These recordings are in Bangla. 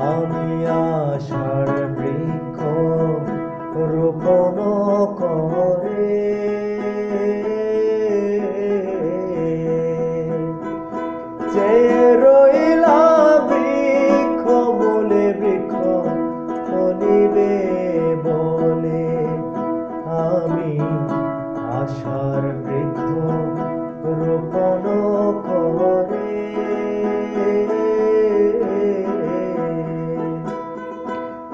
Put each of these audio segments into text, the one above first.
আমি আশার বৃক্ষ রোপণ করে চেয়ে রইলাম বৃক্ষ মূলে বৃক্ষ ফলিবে বলে। আমি আশার বৃক্ষ রোপণ করে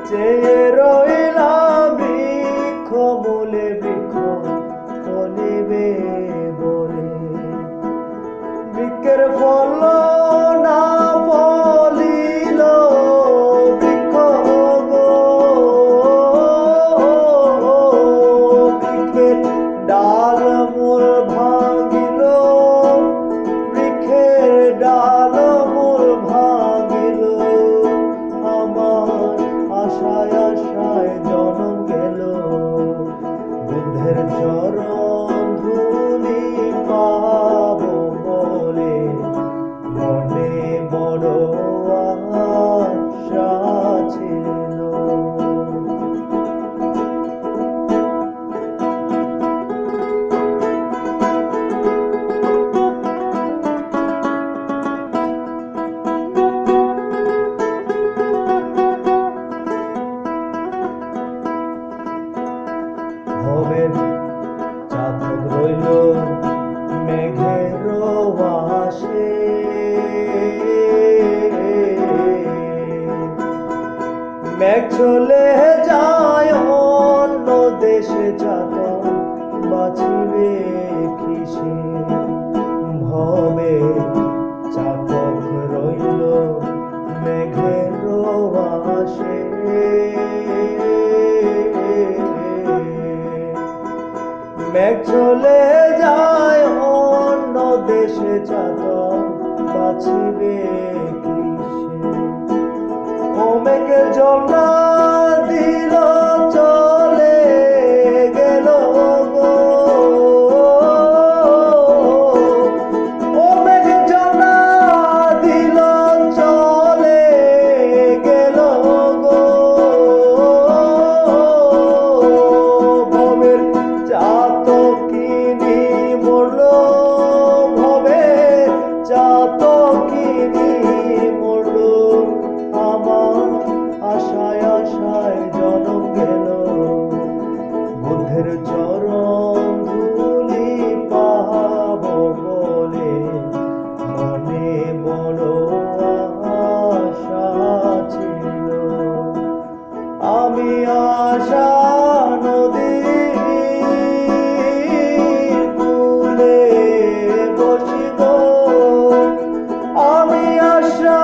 চেয়ে রইলাম বৃক্ষ মূলে বৃক্ষ ফলিবে বলে। বৃক্ষের ফল না ফলিল বৃক্ষ গো, বৃক্ষের ডাল মূল ভাঙিল, বৃক্ষের ডাল মূল ভাঙিল। আমার আশায় আশায় জনম গেল, বুদ্ধের চরণ ধুলি পাবো বলে মনে বড় আশা ছিল। ভবের চাতক রইল মেঘের আশে, মেঘ চলে যায় অন্য দেশে চাতক বাঁচিবে কিসে। ভবের চাতক রইল মেঘের আশে, মেঘ চলে যায় অন্য দেশে চাতক বাঁচিবে কিসে। ও মেঘের জল না দিল চলে গেল গো, ও মেঘের জল না দিল চলে গেল গো। ভবের চাতকিনী মরল, ভবের চাতকিনী মরল। আমার আশায় আশায় জনম গেল, বুদ্ধের চরণ ধুলি পাবো বলে মনে বড় আশা ছিল। আমি আশা নদীর কূলে বসিব, আমি আশা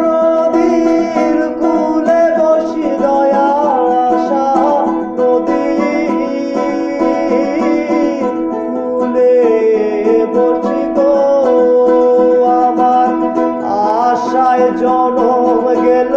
নদীর কূলে বসি দয়াল, আশা নদীর কূলে বসিব। আমার আশায় জনম গেল।